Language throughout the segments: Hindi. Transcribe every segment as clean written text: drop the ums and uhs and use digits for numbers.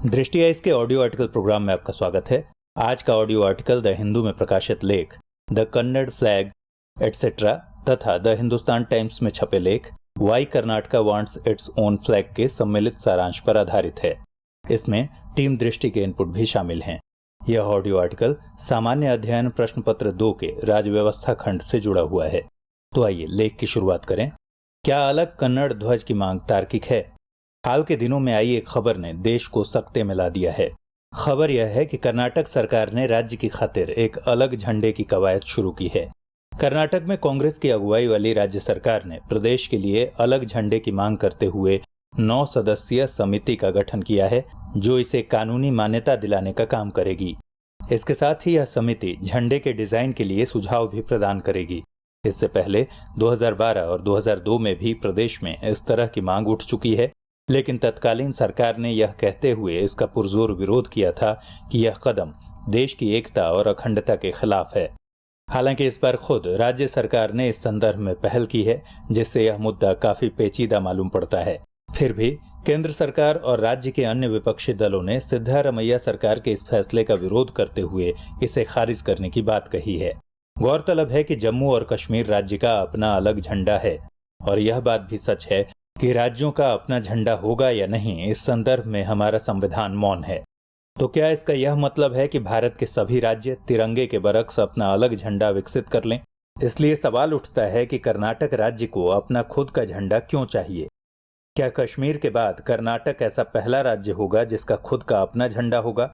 दृष्टि आइज के ऑडियो आर्टिकल प्रोग्राम में आपका स्वागत है। आज का ऑडियो आर्टिकल द हिंदू में प्रकाशित लेख द कन्नड़ फ्लैग एटसेट्रा तथा द हिंदुस्तान टाइम्स में छपे लेख why Karnataka wants its own flag के सम्मिलित सारांश पर आधारित है। इसमें टीम दृष्टि के इनपुट भी शामिल हैं। यह ऑडियो आर्टिकल सामान्य अध्ययन प्रश्न पत्र 2 के राजव्यवस्था खंड से जुड़ा हुआ है। तो आइए लेख की शुरुआत करें। क्या अलग कन्नड़ ध्वज की मांग तार्किक है? हाल के दिनों में आई एक खबर ने देश को सकते में ला दिया है। खबर यह है कि कर्नाटक सरकार ने राज्य की खातिर एक अलग झंडे की कवायद शुरू की है। कर्नाटक में कांग्रेस की अगुवाई वाली राज्य सरकार ने प्रदेश के लिए अलग झंडे की मांग करते हुए 9 सदस्यीय समिति का गठन किया है, जो इसे कानूनी मान्यता दिलाने का काम करेगी। इसके साथ ही यह समिति झंडे के डिजाइन के लिए सुझाव भी प्रदान करेगी। इससे पहले 2012 और 2002 में भी प्रदेश में इस तरह की मांग उठ चुकी है, लेकिन तत्कालीन सरकार ने यह कहते हुए इसका पुरजोर विरोध किया था कि यह कदम देश की एकता और अखंडता के खिलाफ है। हालांकि इस बार खुद राज्य सरकार ने इस संदर्भ में पहल की है, जिससे यह मुद्दा काफी पेचीदा मालूम पड़ता है। फिर भी केंद्र सरकार और राज्य के अन्य विपक्षी दलों ने सिद्धारमैया सरकार के इस फैसले का विरोध करते हुए इसे खारिज करने की बात कही है। गौरतलब है कि जम्मू और कश्मीर राज्य का अपना अलग झंडा है, और यह बात भी सच है कि राज्यों का अपना झंडा होगा या नहीं, इस संदर्भ में हमारा संविधान मौन है। तो क्या इसका यह मतलब है कि भारत के सभी राज्य तिरंगे के बरक्स अपना अलग झंडा विकसित कर लें? इसलिए सवाल उठता है कि कर्नाटक राज्य को अपना खुद का झंडा क्यों चाहिए? क्या कश्मीर के बाद कर्नाटक ऐसा पहला राज्य होगा जिसका खुद का अपना झंडा होगा?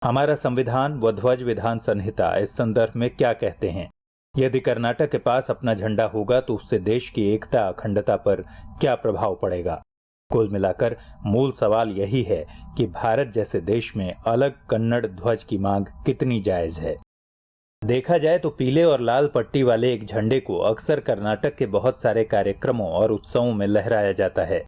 हमारा संविधान व ध्वज विधान संहिता इस संदर्भ में क्या कहते हैं? यदि कर्नाटक के पास अपना झंडा होगा तो उससे देश की एकता अखंडता पर क्या प्रभाव पड़ेगा? कुल मिलाकर मूल सवाल यही है कि भारत जैसे देश में अलग कन्नड़ ध्वज की मांग कितनी जायज है। देखा जाए तो पीले और लाल पट्टी वाले एक झंडे को अक्सर कर्नाटक के बहुत सारे कार्यक्रमों और उत्सवों में लहराया जाता है।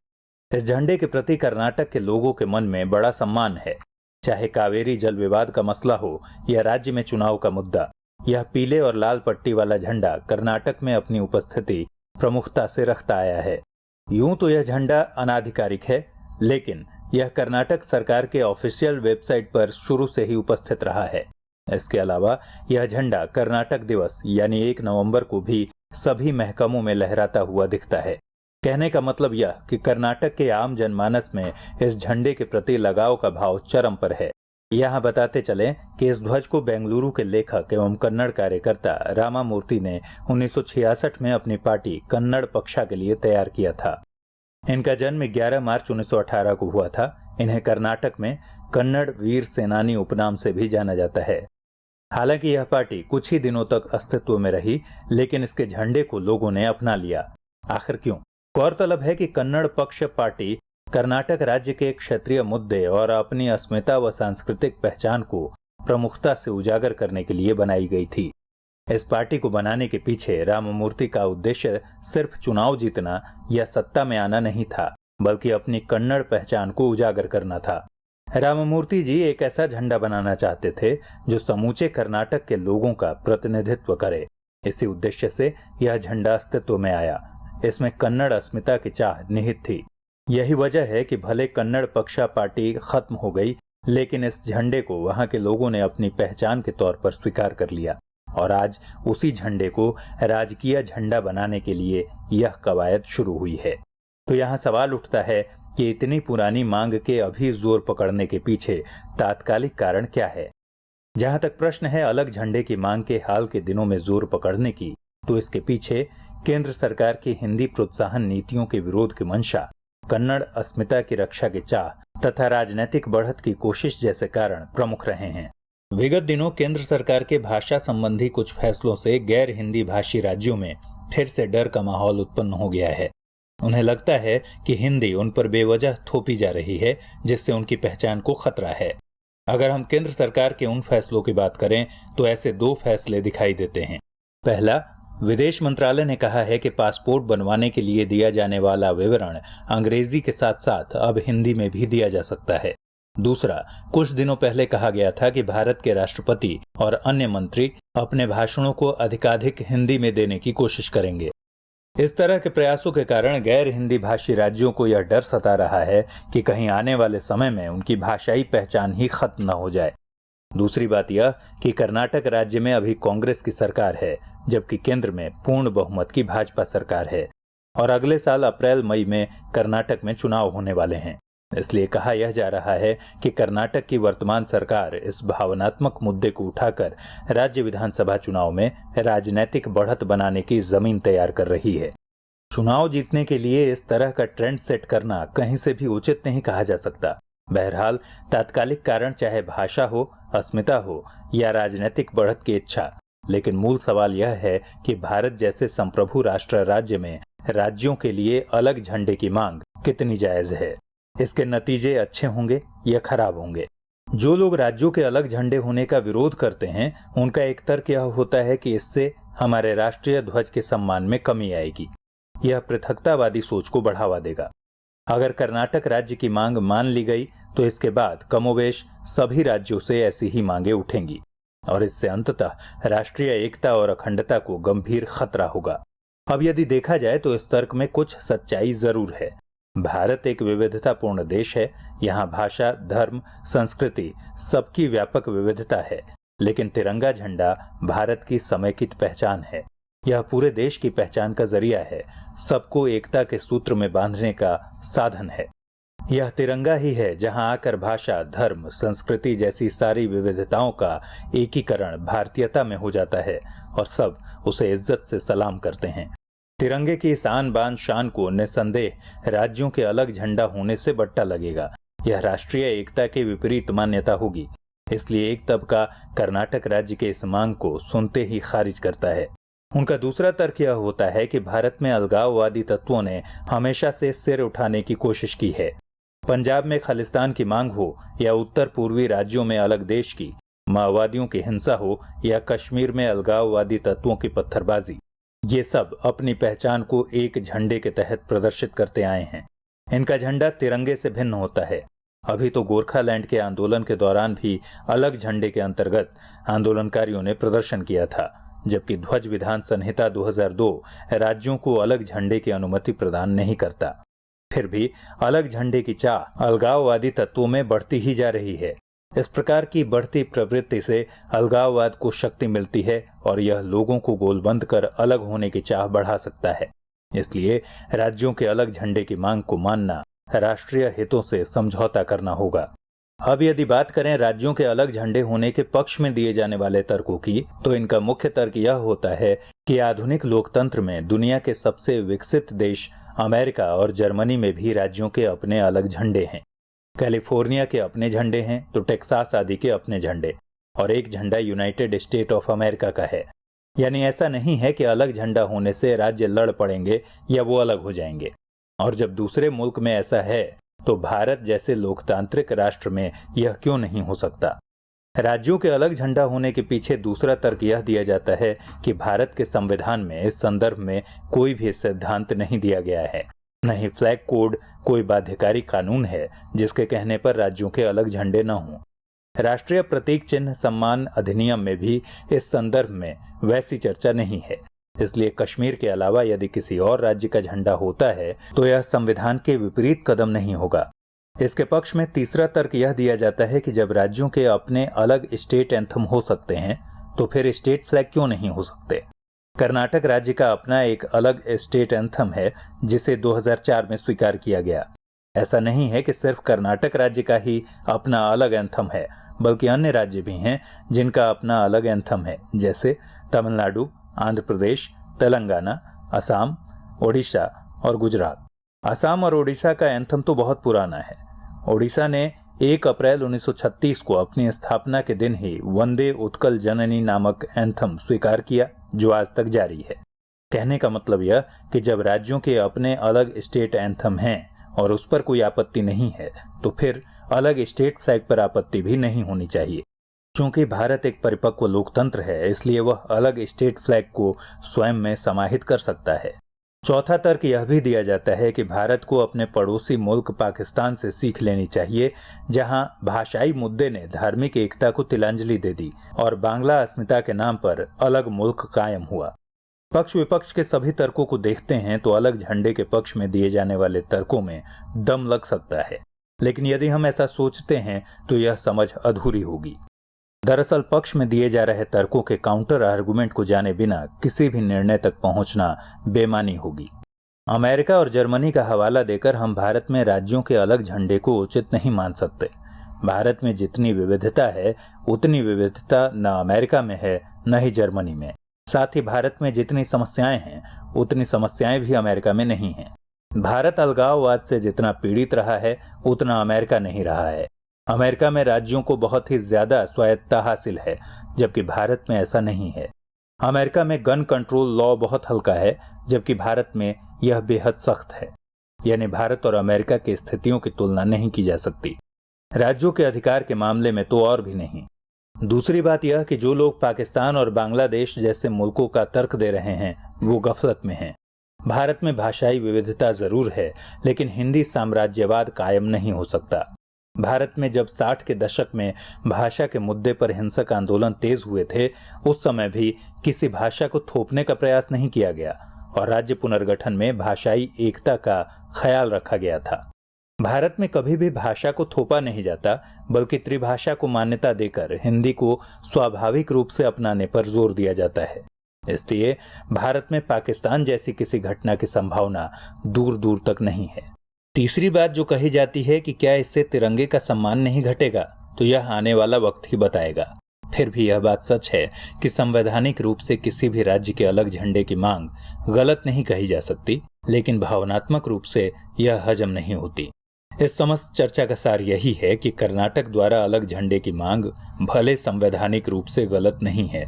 इस झंडे के प्रति कर्नाटक के लोगों के मन में बड़ा सम्मान है। चाहे कावेरी जल विवाद का मसला हो या राज्य में चुनाव का मुद्दा, यह पीले और लाल पट्टी वाला झंडा कर्नाटक में अपनी उपस्थिति प्रमुखता से रखता आया है। यूं तो यह झंडा अनाधिकारिक है, लेकिन यह कर्नाटक सरकार के ऑफिशियल वेबसाइट पर शुरू से ही उपस्थित रहा है। इसके अलावा यह झंडा कर्नाटक दिवस यानी 1 नवंबर को भी सभी महकमों में लहराता हुआ दिखता है। कहने का मतलब यह कि कर्नाटक के आम जनमानस में इस झंडे के प्रति लगाव का भाव चरम पर है। यहाँ बताते चलें कि इस ध्वज को बेंगलुरु के लेखक एवं कन्नड़ कार्यकर्ता रामामूर्ति ने 1966 में अपनी पार्टी कन्नड़ पक्षा के लिए तैयार किया था। इनका जन्म 11 मार्च 1918 को हुआ था। इन्हें कर्नाटक में कन्नड़ वीर सेनानी उपनाम से भी जाना जाता है। हालांकि यह पार्टी कुछ ही दिनों तक अस्तित्व में रही, लेकिन इसके झंडे को लोगों ने अपना लिया। आखिर क्यों? गौरतलब है कि कन्नड़ पक्ष पार्टी कर्नाटक राज्य के क्षेत्रीय मुद्दे और अपनी अस्मिता व सांस्कृतिक पहचान को प्रमुखता से उजागर करने के लिए बनाई गई थी। इस पार्टी को बनाने के पीछे राममूर्ति का उद्देश्य सिर्फ चुनाव जीतना या सत्ता में आना नहीं था, बल्कि अपनी कन्नड़ पहचान को उजागर करना था। राममूर्ति जी एक ऐसा झंडा बनाना चाहते थे जो समूचे कर्नाटक के लोगों का प्रतिनिधित्व करे। इसी उद्देश्य से यह झंडा अस्तित्व में आया। इसमें कन्नड़ अस्मिता की चाह निहित थी। यही वजह है कि भले कन्नड़ पक्षा पार्टी खत्म हो गई, लेकिन इस झंडे को वहां के लोगों ने अपनी पहचान के तौर पर स्वीकार कर लिया, और आज उसी झंडे को राजकीय झंडा बनाने के लिए यह कवायद शुरू हुई है। तो यहाँ सवाल उठता है कि इतनी पुरानी मांग के अभी जोर पकड़ने के पीछे तात्कालिक कारण क्या है? जहां तक प्रश्न है अलग झंडे की मांग के हाल के दिनों में जोर पकड़ने की, तो इसके पीछे केंद्र सरकार की हिंदी प्रोत्साहन नीतियों के विरोध की मंशा, कन्नड़ अस्मिता की रक्षा की चाह तथा राजनीतिक बढ़त की कोशिश जैसे कारण प्रमुख रहे हैं। विगत दिनों केंद्र सरकार के भाषा संबंधी कुछ फैसलों से गैर हिंदी भाषी राज्यों में फिर से डर का माहौल उत्पन्न हो गया है। उन्हें लगता है कि हिंदी उन पर बेवजह थोपी जा रही है, जिससे उनकी पहचान को खतरा है। अगर हम केंद्र सरकार के उन फैसलों की बात करें तो ऐसे 2 फैसले दिखाई देते हैं। पहला, विदेश मंत्रालय ने कहा है कि पासपोर्ट बनवाने के लिए दिया जाने वाला विवरण अंग्रेजी के साथ साथ अब हिंदी में भी दिया जा सकता है। दूसरा, कुछ दिनों पहले कहा गया था कि भारत के राष्ट्रपति और अन्य मंत्री अपने भाषणों को अधिकाधिक हिंदी में देने की कोशिश करेंगे। इस तरह के प्रयासों के कारण गैर हिंदी भाषी राज्यों को यह डर सता रहा है कि कहीं आने वाले समय में उनकी भाषाई पहचान ही खत्म न हो जाए। दूसरी बात यह कि कर्नाटक राज्य में अभी कांग्रेस की सरकार है, जबकि केंद्र में पूर्ण बहुमत की भाजपा सरकार है और अगले साल अप्रैल मई में कर्नाटक में चुनाव होने वाले हैं। इसलिए कहा यह जा रहा है कि कर्नाटक की वर्तमान सरकार इस भावनात्मक मुद्दे को उठाकर राज्य विधानसभा चुनाव में राजनीतिक बढ़त बनाने की जमीन तैयार कर रही है। चुनाव जीतने के लिए इस तरह का ट्रेंड सेट करना कहीं से भी उचित नहीं कहा जा सकता। बहरहाल तात्कालिक कारण चाहे भाषा हो, अस्मिता हो या राजनीतिक बढ़त की इच्छा, लेकिन मूल सवाल यह है कि भारत जैसे संप्रभु राष्ट्र राज्य में राज्यों के लिए अलग झंडे की मांग कितनी जायज है। इसके नतीजे अच्छे होंगे या खराब होंगे। जो लोग राज्यों के अलग झंडे होने का विरोध करते हैं, उनका एक तर्क यह होता है कि इससे हमारे राष्ट्रीय ध्वज के सम्मान में कमी आएगी। यह पृथकतावादी सोच को बढ़ावा देगा। अगर कर्नाटक राज्य की मांग मान ली गई तो इसके बाद कमोबेश सभी राज्यों से ऐसी ही मांगे उठेंगी और इससे अंततः राष्ट्रीय एकता और अखंडता को गंभीर खतरा होगा। अब यदि देखा जाए तो इस तर्क में कुछ सच्चाई जरूर है। भारत एक विविधतापूर्ण देश है। यहाँ भाषा, धर्म, संस्कृति सबकी व्यापक विविधता है, लेकिन तिरंगा झंडा भारत की समेकित पहचान है। यह पूरे देश की पहचान का जरिया है, सबको एकता के सूत्र में बांधने का साधन है। यह तिरंगा ही है जहां आकर भाषा, धर्म, संस्कृति जैसी सारी विविधताओं का एकीकरण भारतीयता में हो जाता है और सब उसे इज्जत से सलाम करते हैं। तिरंगे की इस आन बान शान को निसंदेह राज्यों के अलग झंडा होने से बट्टा लगेगा। यह राष्ट्रीय एकता के विपरीत मान्यता होगी। इसलिए एक तबका कर्नाटक राज्य के इस मांग को सुनते ही खारिज करता है। उनका दूसरा तर्क यह होता है कि भारत में अलगाववादी तत्वों ने हमेशा से सिर उठाने की कोशिश की है। पंजाब में खालिस्तान की मांग हो या उत्तर पूर्वी राज्यों में अलग देश की, माओवादियों की हिंसा हो या कश्मीर में अलगाववादी तत्वों की पत्थरबाजी, ये सब अपनी पहचान को एक झंडे के तहत प्रदर्शित करते आए हैं। इनका झंडा तिरंगे से भिन्न होता है। अभी तो गोरखालैंड के आंदोलन के दौरान भी अलग झंडे के अंतर्गत आंदोलनकारियों ने प्रदर्शन किया था, जबकि ध्वज विधान संहिता 2002 राज्यों को अलग झंडे की अनुमति प्रदान नहीं करता। फिर भी अलग झंडे की चाह अलगाववादी तत्वों में बढ़ती ही जा रही है। इस प्रकार की बढ़ती प्रवृत्ति से अलगाववाद को शक्ति मिलती है और यह लोगों को गोलबंद कर अलग होने की चाह बढ़ा सकता है। इसलिए राज्यों के अलग झंडे की मांग को मानना राष्ट्रीय हितों से समझौता करना होगा। अब यदि बात करें राज्यों के अलग झंडे होने के पक्ष में दिए जाने वाले तर्कों की, तो इनका मुख्य तर्क यह होता है कि आधुनिक लोकतंत्र में दुनिया के सबसे विकसित देश अमेरिका और जर्मनी में भी राज्यों के अपने अलग झंडे हैं। कैलिफोर्निया के अपने झंडे हैं तो टेक्सास आदि के अपने झंडे, और एक झंडा यूनाइटेड स्टेट ऑफ अमेरिका का है। यानी ऐसा नहीं है कि अलग झंडा होने से राज्य लड़ पड़ेंगे या वो अलग हो जाएंगे। और जब दूसरे मुल्क में ऐसा है तो भारत जैसे लोकतांत्रिक राष्ट्र में यह क्यों नहीं हो सकता। राज्यों के अलग झंडा होने के पीछे दूसरा तर्क यह दिया जाता है कि भारत के संविधान में इस संदर्भ में कोई भी सिद्धांत नहीं दिया गया है। न ही फ्लैग कोड कोई बाध्यकारी कानून है जिसके कहने पर राज्यों के अलग झंडे न हों। राष्ट्रीय प्रतीक चिन्ह सम्मान अधिनियम में भी इस संदर्भ में वैसी चर्चा नहीं है। इसलिए कश्मीर के अलावा यदि किसी और राज्य का झंडा होता है तो यह संविधान के विपरीत कदम नहीं होगा। इसके पक्ष में तीसरा तर्क यह दिया जाता है कि जब राज्यों के अपने अलग स्टेट एंथम हो सकते हैं तो फिर स्टेट फ्लैग क्यों नहीं हो सकते। कर्नाटक राज्य का अपना एक अलग स्टेट एंथम है जिसे 2004 में स्वीकार किया गया। ऐसा नहीं है कि सिर्फ कर्नाटक राज्य का ही अपना अलग एंथम है, बल्कि अन्य राज्य भी हैं जिनका अपना अलग एंथम है, जैसे तमिलनाडु, आंध्र प्रदेश, तेलंगाना, असम, ओडिशा और गुजरात। असम और ओडिशा का एंथम तो बहुत पुराना है। ओडिशा ने 1 अप्रैल 1936 को अपनी स्थापना के दिन ही वंदे उत्कल जननी नामक एंथम स्वीकार किया, जो आज तक जारी है। कहने का मतलब यह कि जब राज्यों के अपने अलग स्टेट एंथम हैं और उस पर कोई आपत्ति नहीं है तो फिर अलग स्टेट फ्लैग पर आपत्ति भी नहीं होनी चाहिए। चूंकि भारत एक परिपक्व लोकतंत्र है, इसलिए वह अलग स्टेट फ्लैग को स्वयं में समाहित कर सकता है। चौथा तर्क यह भी दिया जाता है कि भारत को अपने पड़ोसी मुल्क पाकिस्तान से सीख लेनी चाहिए, जहां भाषाई मुद्दे ने धार्मिक एकता को तिलांजलि दे दी और बांग्ला अस्मिता के नाम पर अलग मुल्क कायम हुआ। पक्ष विपक्ष के सभी तर्कों को देखते हैं तो अलग झंडे के पक्ष में दिए जाने वाले तर्कों में दम लग सकता है, लेकिन यदि हम ऐसा सोचते हैं तो यह समझ अधूरी होगी। दरअसल पक्ष में दिए जा रहे तर्कों के काउंटर आर्गुमेंट को जाने बिना किसी भी निर्णय तक पहुंचना बेमानी होगी। अमेरिका और जर्मनी का हवाला देकर हम भारत में राज्यों के अलग झंडे को उचित नहीं मान सकते। भारत में जितनी विविधता है उतनी विविधता न अमेरिका में है न ही जर्मनी में। साथ ही भारत में जितनी समस्याएं हैं उतनी समस्याएं भी अमेरिका में नहीं हैं। भारत अलगाववाद से जितना पीड़ित रहा है उतना अमेरिका नहीं रहा है। अमेरिका में राज्यों को बहुत ही ज्यादा स्वायत्तता हासिल है, जबकि भारत में ऐसा नहीं है। अमेरिका में गन कंट्रोल लॉ बहुत हल्का है, जबकि भारत में यह बेहद सख्त है। यानी भारत और अमेरिका की स्थितियों की तुलना नहीं की जा सकती। राज्यों के अधिकार के मामले में तो और भी नहीं। दूसरी बात यह कि जो लोग पाकिस्तान और बांग्लादेश जैसे मुल्कों का तर्क दे रहे हैं वो गफलत में हैं। भारत में भाषाई विविधता जरूर है, लेकिन हिंदी साम्राज्यवाद कायम नहीं हो सकता। भारत में जब 60 के दशक में भाषा के मुद्दे पर हिंसक आंदोलन तेज हुए थे, उस समय भी किसी भाषा को थोपने का प्रयास नहीं किया गया और राज्य पुनर्गठन में भाषाई एकता का ख्याल रखा गया था। भारत में कभी भी भाषा को थोपा नहीं जाता, बल्कि त्रिभाषा को मान्यता देकर हिंदी को स्वाभाविक रूप से अपनाने पर जोर दिया जाता है। इसलिए भारत में पाकिस्तान जैसी किसी घटना की संभावना दूर दूर तक नहीं है। तीसरी बात जो कही जाती है कि क्या इससे तिरंगे का सम्मान नहीं घटेगा, तो यह आने वाला वक्त ही बताएगा। फिर भी यह बात सच है कि संवैधानिक रूप से किसी भी राज्य के अलग झंडे की मांग गलत नहीं कही जा सकती, लेकिन भावनात्मक रूप से यह हजम नहीं होती। इस समस्त चर्चा का सार यही है कि कर्नाटक द्वारा अलग झंडे की मांग भले संवैधानिक रूप से गलत नहीं है,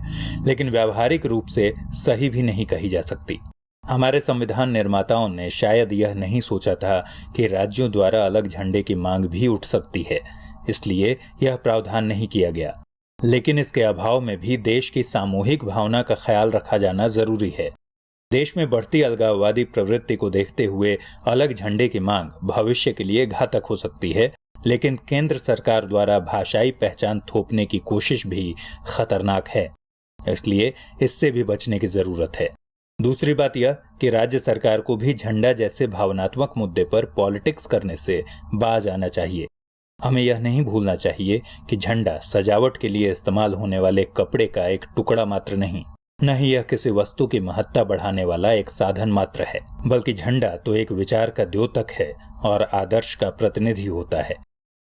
लेकिन व्यावहारिक रूप से सही भी नहीं कही जा सकती। हमारे संविधान निर्माताओं ने शायद यह नहीं सोचा था कि राज्यों द्वारा अलग झंडे की मांग भी उठ सकती है, इसलिए यह प्रावधान नहीं किया गया। लेकिन इसके अभाव में भी देश की सामूहिक भावना का ख्याल रखा जाना जरूरी है। देश में बढ़ती अलगाववादी प्रवृत्ति को देखते हुए अलग झंडे की मांग भविष्य के लिए घातक हो सकती है, लेकिन केंद्र सरकार द्वारा भाषाई पहचान थोपने की कोशिश भी खतरनाक है, इसलिए इससे भी बचने की जरूरत है। दूसरी बात यह कि राज्य सरकार को भी झंडा जैसे भावनात्मक मुद्दे पर पॉलिटिक्स करने से बाज आना चाहिए। हमें यह नहीं भूलना चाहिए कि झंडा सजावट के लिए इस्तेमाल होने वाले कपड़े का एक टुकड़ा मात्र नहीं, न ही यह किसी वस्तु की महत्ता बढ़ाने वाला एक साधन मात्र है, बल्कि झंडा तो एक विचार का द्योतक है और आदर्श का प्रतिनिधि होता है।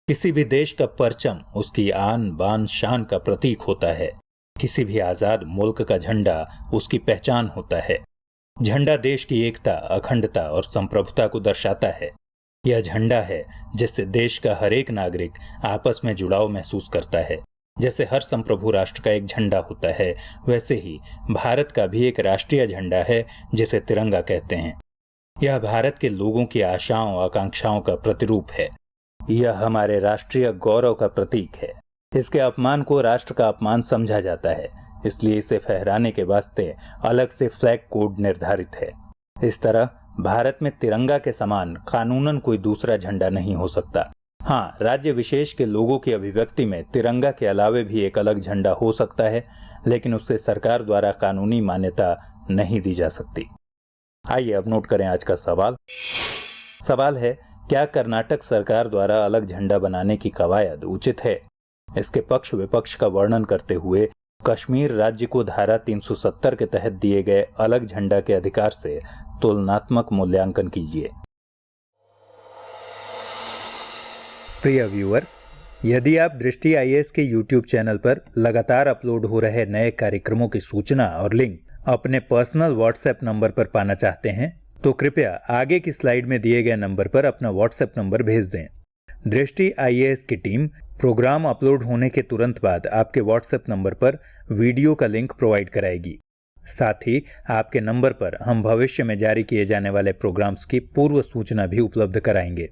किसी भी देश का परचम उसकी आन बान शान का प्रतीक होता है। किसी भी आजाद मुल्क का झंडा उसकी पहचान होता है। झंडा देश की एकता, अखंडता और संप्रभुता को दर्शाता है। यह झंडा है जिससे देश का हर एक नागरिक आपस में जुड़ाव महसूस करता है। जैसे हर संप्रभु राष्ट्र का एक झंडा होता है, वैसे ही भारत का भी एक राष्ट्रीय झंडा है जिसे तिरंगा कहते हैं। यह भारत के लोगों की आशाओं आकांक्षाओं का प्रतिरूप है। यह हमारे राष्ट्रीय गौरव का प्रतीक है। इसके अपमान को राष्ट्र का अपमान समझा जाता है, इसलिए इसे फहराने के वास्ते अलग से फ्लैग कोड निर्धारित है। इस तरह भारत में तिरंगा के समान कानूनन कोई दूसरा झंडा नहीं हो सकता। हाँ, राज्य विशेष के लोगों की अभिव्यक्ति में तिरंगा के अलावे भी एक अलग झंडा हो सकता है, लेकिन उससे सरकार द्वारा कानूनी मान्यता नहीं दी जा सकती। आइए अब नोट करें आज का सवाल। सवाल है, क्या कर्नाटक सरकार द्वारा अलग झंडा बनाने की कवायद उचित है? इसके पक्ष विपक्ष का वर्णन करते हुए कश्मीर राज्य को धारा 370 के तहत दिए गए अलग झंडा के अधिकार से तुलनात्मक मूल्यांकन कीजिए। प्रिय व्यूअर, यदि आप दृष्टि आईएएस के YouTube चैनल पर लगातार अपलोड हो रहे नए कार्यक्रमों की सूचना और लिंक अपने पर्सनल व्हाट्सएप नंबर पर पाना चाहते हैं, तो कृपया आगे की स्लाइड में दिए गए नंबर पर अपना व्हाट्सएप नंबर भेज दें। दृष्टि आईएएस की टीम प्रोग्राम अपलोड होने के तुरंत बाद आपके व्हाट्सएप नंबर पर वीडियो का लिंक प्रोवाइड कराएगी। साथ ही आपके नंबर पर हम भविष्य में जारी किए जाने वाले प्रोग्राम्स की पूर्व सूचना भी उपलब्ध कराएंगे।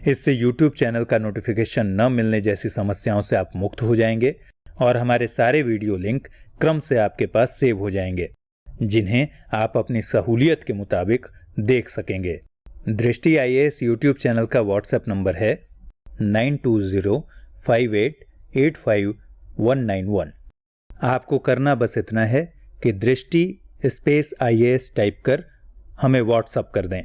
इससे YouTube चैनल का नोटिफिकेशन न मिलने जैसी समस्याओं से आप मुक्त हो जाएंगे और हमारे सारे वीडियो लिंक क्रम से आपके पास सेव हो जाएंगे, जिन्हें आप अपनी सहूलियत के मुताबिक देख सकेंगे। दृष्टि आईएएस YouTube चैनल का व्हाट्सएप नंबर है 9205885191। आपको करना बस इतना है कि दृष्टि IAS टाइप कर हमें व्हाट्सअप कर दें।